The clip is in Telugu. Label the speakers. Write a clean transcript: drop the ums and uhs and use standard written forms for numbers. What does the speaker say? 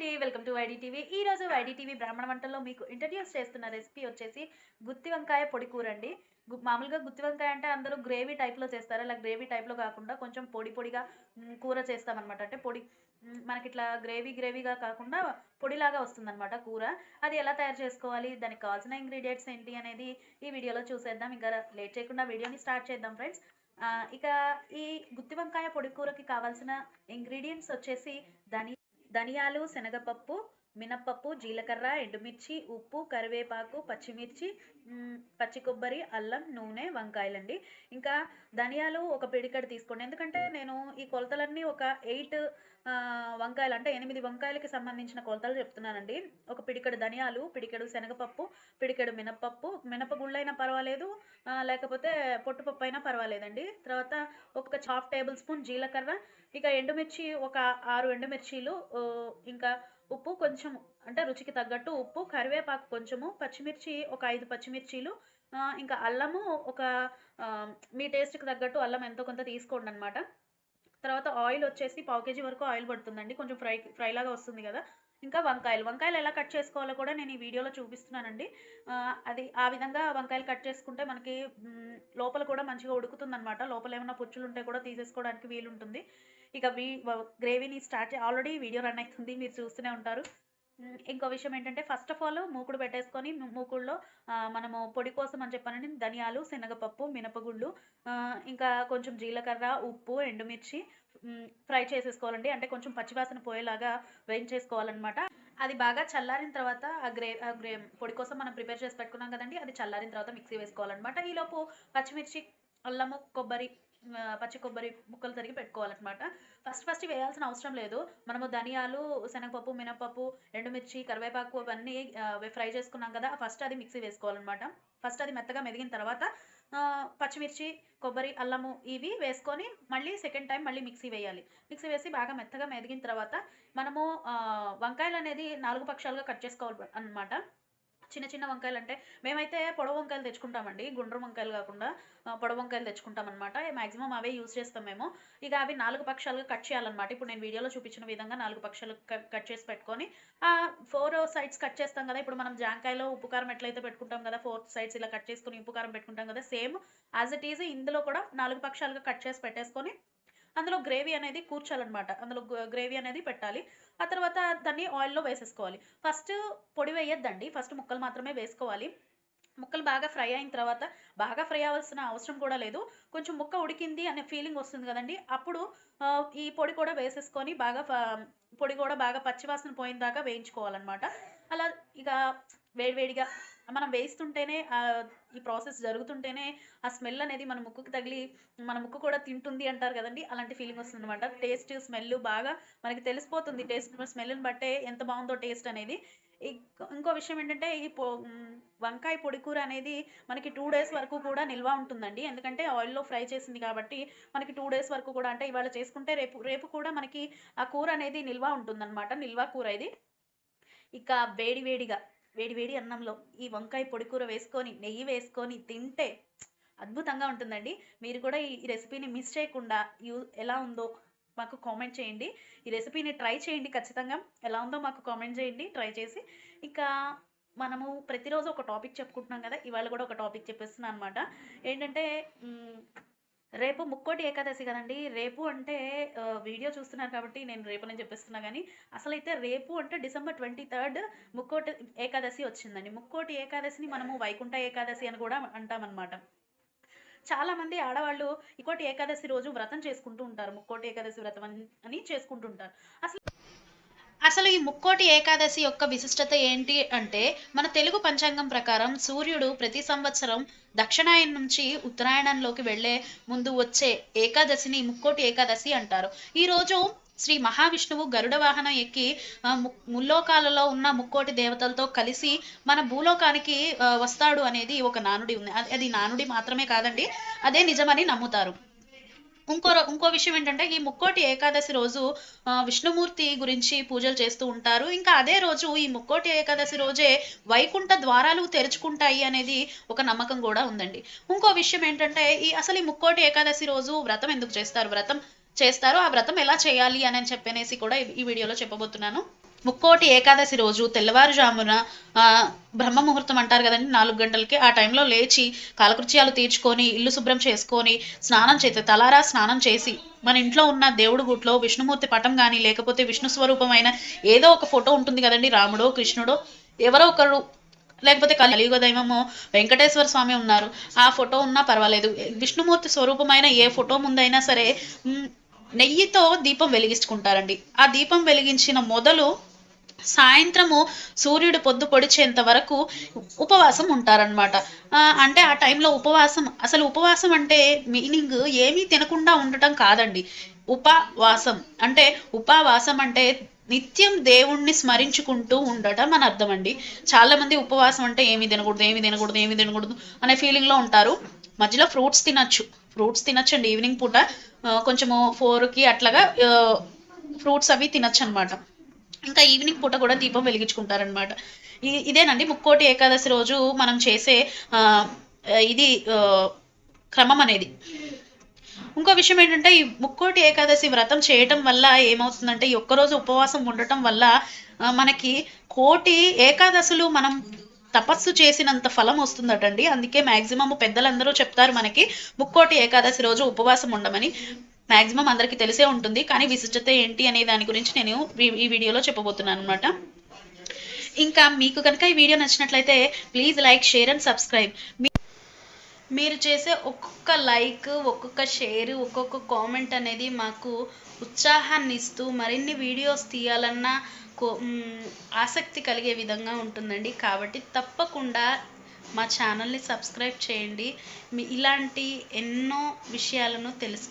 Speaker 1: అండి, వెల్కమ్ టు వైడి టీవీ. ఈ రోజు వైడి టీవీ బ్రాహ్మణ వంటల్లో మీకు ఇంట్రడ్యూస్ చేస్తున్న రెసిపీ వచ్చేసి గుత్తి వంకాయ పొడి కూర అండి. మామూలుగా గుత్తి వంకాయ అంటే అందరూ గ్రేవీ టైప్‌లో చేస్తారు. అలా గ్రేవీ టైప్‌లో కాకుండా కొంచెం పొడి పొడిగా కూర చేస్తామనమాట. అంటే పొడి మనకిట్లా గ్రేవీగా కాకుండా పొడిలాగా వస్తుందనమాట కూర. అది ఎలా తయారు చేసుకోవాలి, దానికి కావాల్సిన ఇంగ్రీడియెంట్స్ ఏంటి అనేది ఈ వీడియోలో చూసేద్దాం. ఇంకా లేట్ చేయకుండా వీడియోని స్టార్ట్ చేద్దాం ఫ్రెండ్స్. ఇక ఈ గుత్తి వంకాయ పొడి కూరకి కావాల్సిన ఇంగ్రీడియెంట్స్ వచ్చేసి ధనియాలు, శనగపప్పు, మినప్పప్పు, జీలకర్ర, ఎండుమిర్చి, ఉప్పు, కరివేపాకు, పచ్చిమిర్చి, పచ్చి కొబ్బరి, అల్లం, నూనె, వంకాయలండి. ఇంకా ధనియాలు ఒక పిడికెడు తీసుకోండి. ఎందుకంటే నేను ఈ కొలతలన్నీ ఒక 8 వంకాయలు అంటే 8 వంకాయలకి సంబంధించిన కొలతలు చెప్తున్నానండి. ఒక పిడికెడు ధనియాలు, పిడికెడు శనగపప్పు, పిడికెడు మినప్పప్పు, మినపగుళ్ళైనా పర్వాలేదు, లేకపోతే పొట్టుపప్పు అయినా పర్వాలేదండి. తర్వాత ఒక హాఫ్ టేబుల్ స్పూన్ జీలకర్ర, ఇక ఎండుమిర్చి ఒక 6 ఎండుమిర్చీలు, ఇంకా ఉప్పు కొంచెం అంటే రుచికి తగ్గట్టు ఉప్పు, కరివేపాకు కొంచెము, పచ్చిమిర్చి ఒక 5 పచ్చిమిర్చీలు, ఇంకా అల్లము ఒక మీ టేస్ట్‌కి తగ్గట్టు అల్లం ఎంతో కొంత తీసుకోండనమాట. తర్వాత ఆయిల్ వచ్చేసి పావు కేజీ వరకు ఆయిల్ పడుతుందండి. కొంచెం ఫ్రైలాగా వస్తుంది గదా! ఇంకా వంకాయలు ఎలా కట్ చేసుకోవాలో కూడా నేను ఈ వీడియోలో చూపిస్తున్నానండి. అది ఆ విధంగా వంకాయలు కట్ చేసుకుంటే మనకి లోపల కూడా మంచిగా ఉడుకుతుందనమాట. లోపల ఏమన్నా పుచ్చులుంటే కూడా తీసేసుకోవడానికి వీలుంటుంది. ఇక గ్రేవీని ఆల్రెడీ వీడియో రన్ అయితుంది. మీరు చూస్తూనే ఉంటారు. ఇంకో విషయం ఏంటంటే ఫస్ట్ ఆఫ్ ఆల్ మూకుడు పెట్టేసుకొని మూకుడులో మనము పొడి కోసం అని చెప్పానని ధనియాలు, శనగపప్పు, మినపగుళ్ళు, ఇంకా కొంచెం జీలకర్ర, ఉప్పు, ఎండుమిర్చి ఫ్రై చేసేసుకోవాలండి. అంటే కొంచెం పచ్చివాసన పోయేలాగా వేయించేసుకోవాలన్నమాట. అది బాగా చల్లారిన తర్వాత ఆ పొడి కోసం మనం ప్రిపేర్ చేసి పెట్టుకున్నాం కదండీ! అది చల్లారిన తర్వాత మిక్సీ వేసుకోవాలన్నమాట. ఈలోపు పచ్చిమిర్చి, అల్లము, కొబ్బరి, పచ్చి కొబ్బరి ముక్కలు తరిగి పెట్టుకోవాలన్నమాట. ఫస్ట్ వేయాల్సిన అవసరం లేదు. మనము ధనియాలు, శనగపప్పు, మినపప్పు, ఎండుమిర్చి, కరివేపాకు అవన్నీ ఫ్రై చేసుకున్నాం కదా! ఫస్ట్ అది మిక్సీ వేసుకోవాలన్నమాట. ఫస్ట్ అది మెత్తగా మెదిగిన తర్వాత పచ్చిమిర్చి, కొబ్బరి, అల్లము ఇవి వేసుకొని మళ్ళీ సెకండ్ టైం మళ్ళీ మిక్సీ వేయాలి. మిక్సీ వేసి బాగా మెత్తగా మెదిగిన తర్వాత మనము వంకాయలనేది 4 పక్షాలుగా కట్ చేసుకోవాలి అన్నమాట. చిన్న చిన్న వంకాయలంటే మేమైతే పొడవు వంకాయలు తెచ్చుకుంటామండి. గుండ్రం వంకాయలు కాకుండా పొడవు వంకాయలు తెచ్చుకుంటామనమాట. మాక్సిమం అవే యూజ్ చేస్తాం మేము. ఇక అవి 4 పక్షాలుగా కట్ చేయాలన్నమాట. ఇప్పుడు నేను వీడియోలో చూపించిన విధంగా 4 పక్షాలు కట్ చేసి పెట్టుకొని 4 సైడ్స్ కట్ చేస్తాం కదా! ఇప్పుడు మనం జాంకాయలో ఉప్పు కారం ఎట్లయితే పెట్టుకుంటాం కదా! 4 సైడ్స్ ఇలా కట్ చేసుకొని ఉప్పు కారం పెట్టుకుంటాం కదా! సేమ్ యాజ్ ఇట్ ఈజ్ ఇందులో కూడా 4 పక్షాలుగా కట్ చేసి పెట్టేసుకొని అందులో గ్రేవీ అనేది కూర్చోాలన్నమాట. అందులో గ్రేవీ అనేది పెట్టాలి. ఆ తర్వాత దాన్ని ఆయిల్‌లో వేసేసుకోవాలి. ఫస్ట్ పొడి వేయొద్దండి. ఫస్ట్ ముక్కలు మాత్రమే వేసుకోవాలి. ముక్కలు బాగా ఫ్రై అయిన తర్వాత బాగా ఫ్రై అవ్వాల్సిన అవసరం కూడా లేదు. కొంచెం ముక్క ఉడికింది అనే ఫీలింగ్ వస్తుంది కదండీ! అప్పుడు ఈ పొడి కూడా వేసేసుకొని పొడి కూడా బాగా పచ్చివాసన పోయిన దాకా వేయించుకోవాలన్నమాట. అలా ఇక వేడివేడిగా మనం వేస్తుంటేనే ఈ ప్రాసెస్ జరుగుతుంటేనే ఆ స్మెల్ అనేది మన ముక్కుకి తగిలి మన ముక్కు కూడా తింటుంది అంటారు కదండీ! అలాంటి ఫీలింగ్ వస్తుందన్నమాట. టేస్ట్, స్మెల్ బాగా మనకి తెలిసిపోతుంది. స్మెల్‌ని బట్టే ఎంత బావుందో టేస్ట్ అనేది. ఇంకో విషయం ఏంటంటే వంకాయ పొడి కూర అనేది మనకి 2 డేస్ వరకు కూడా నిల్వ ఉంటుందండి. ఎందుకంటే ఆయిల్‌లో ఫ్రై చేసింది కాబట్టి మనకి 2 డేస్ వరకు కూడా అంటే ఇవాళ చేసుకుంటే రేపు కూడా మనకి ఆ కూర అనేది నిల్వ ఉంటుందన్నమాట. నిల్వ కూర ఇది. ఇక వేడి అన్నంలో ఈ వంకాయ పొడి కూర వేసుకొని, నెయ్యి వేసుకొని తింటే అద్భుతంగా ఉంటుందండి. మీరు కూడా ఈ రెసిపీని మిస్ చేయకుండా ఎలా ఉందో మాకు కామెంట్ చేయండి. ఈ రెసిపీని ట్రై చేయండి ఖచ్చితంగా. ఎలా ఉందో మాకు కామెంట్ చేయండి ట్రై చేసి. ఇంకా మనము ప్రతిరోజు ఒక టాపిక్ చెప్పుకుంటున్నాం కదా! ఇవాళ కూడా ఒక టాపిక్ చెప్పేస్తున్నా అనమాట. ఏంటంటే రేపు ముక్కోటి ఏకాదశి కదండీ! రేపు అంటే వీడియో చూస్తున్నారు కాబట్టి నేను రేపనే చెప్పేస్తున్నా గానీ, అసలైతే రేపు అంటే డిసెంబర్ 23 ముక్కోటి ఏకాదశి వచ్చిందండి. ముక్కోటి ఏకాదశిని మనము వైకుంఠ ఏకాదశి అని కూడా అంటామనమాట. చాలామంది ఆడవాళ్ళు ఇంకోటి ఏకాదశి రోజు వ్రతం చేసుకుంటూ ఉంటారు. ముక్కోటి ఏకాదశి వ్రతం అని చేసుకుంటూ ఉంటారు. అసలు ఈ ముక్కోటి ఏకాదశి యొక్క విశిష్టత ఏంటి అంటే మన తెలుగు పంచాంగం ప్రకారం సూర్యుడు ప్రతి సంవత్సరం దక్షిణాయనం నుంచి ఉత్తరాయణంలోకి వెళ్లే ముందు వచ్చే ఏకాదశిని ముక్కోటి ఏకాదశి అంటారు. ఈరోజు శ్రీ మహావిష్ణువు గరుడ వాహనం ఎక్కి ముల్లోకాలలో ఉన్న ముక్కోటి దేవతలతో కలిసి మన భూలోకానికి వస్తాడు అనేది ఒక నానుడి ఉంది. అది నానుడి మాత్రమే కాదండి, అదే నిజమని నమ్ముతారు. ఇంకో విషయం ఏంటంటే ఈ ముక్కోటి ఏకాదశి రోజు విష్ణుమూర్తి గురించి పూజలు చేస్తూ ఉంటారు. ఇంకా అదే రోజు ఈ ముక్కోటి ఏకాదశి రోజే వైకుంఠ ద్వారాలు తెరుచుకుంటాయి అనేది ఒక నమ్మకం కూడా ఉందండి. ఇంకో విషయం ఏంటంటే అసలు ఈ ముక్కోటి ఏకాదశి రోజు వ్రతం ఎందుకు చేస్తారు, ఆ వ్రతం ఎలా చేయాలి అని చెప్పనేసి కూడా ఈ వీడియోలో చెప్పబోతున్నాను.
Speaker 2: ముక్కోటి ఏకాదశి రోజు తెల్లవారుజామున బ్రహ్మ ముహూర్తం అంటారు కదండి, 4 గంటలకి ఆ టైంలో లేచి కాలకృత్యాలు తీర్చుకొని ఇల్లు శుభ్రం చేసుకొని స్నానం చేస్తే తలారా స్నానం చేసి మన ఇంట్లో ఉన్న దేవుడి గుట్లో విష్ణుమూర్తి పటం కానీ లేకపోతే విష్ణు స్వరూపమైన ఏదో ఒక ఫోటో ఉంటుంది కదండి, రాముడో కృష్ణుడో ఎవరో ఒకరు, లేకపోతే కలియుగ దైవము వెంకటేశ్వర స్వామి ఉన్నారు, ఆ ఫోటో ఉన్నా పర్వాలేదు, విష్ణుమూర్తి స్వరూపమైన ఏ ఫోటో ముందైనా సరే నెయ్యితో దీపం వెలిగించుకుంటారండి. ఆ దీపం వెలిగించిన మొదలు సాయంత్రము సూర్యుడు పొద్దు పొడిచేంత వరకు ఉపవాసం ఉంటారనమాట. అంటే ఆ టైంలో ఉపవాసం, అసలు ఉపవాసం అంటే మీనింగ్ ఏమీ తినకుండా ఉండటం కాదండి. ఉపవాసం అంటే నిత్యం దేవుణ్ణి స్మరించుకుంటూ ఉండటం అని అర్థం అండి. చాలా మంది ఉపవాసం అంటే ఏమి తినకూడదు ఏమి తినకూడదు ఏమి తినకూడదు అనే ఫీలింగ్లో ఉంటారు. మధ్యలో ఫ్రూట్స్ తినచ్చండి ఈవినింగ్ పూట. కొంచెము 4కి అట్లాగా ఫ్రూట్స్ అవి తినచ్చు అనమాట. ఇంకా ఈవినింగ్ పూట కూడా దీపం వెలిగించుకుంటారనమాట. ఇదేనండి ముక్కోటి ఏకాదశి రోజు మనం చేసే ఇది క్రమం అనేది. ఇంకో విషయం ఏంటంటే ఈ ముక్కోటి ఏకాదశి వ్రతం చేయటం వల్ల ఏమవుతుందంటే ఈ ఒక్కరోజు ఉపవాసం ఉండటం వల్ల మనకి కోటి ఏకాదశులు మనం తపస్సు చేసినంత ఫలం వస్తుందటండి. అందుకే మ్యాక్సిమం పెద్దలందరూ చెప్తారు మనకి ముక్కోటి ఏకాదశి రోజు ఉపవాసం ఉండమని. మ్యాక్సిమం అందరికీ తెలిసే ఉంటుంది, కానీ విశిష్టత ఏంటి అనే దాని గురించి నేను ఈ వీడియోలో చెప్పబోతున్నాను అనమాట. ఇంకా మీకు కనుక ఈ వీడియో నచ్చినట్లయితే please like, share and subscribe. మీరు చేసే ఒక్కొక్క లైక్, ఒక్కొక్క షేర్, ఒక్కొక్క కామెంట్ అనేది మాకు ఉత్సాహాన్ని ఇస్తూ మరిన్ని వీడియోస్ తీయాలన్న ఆసక్తి కలిగే విధంగా ఉంటుందండి. కాబట్టి తప్పకుండా మా ఛానల్ని సబ్స్క్రైబ్ చేయండి. ఇలాంటి ఎన్నో విషయాలను తెలుసు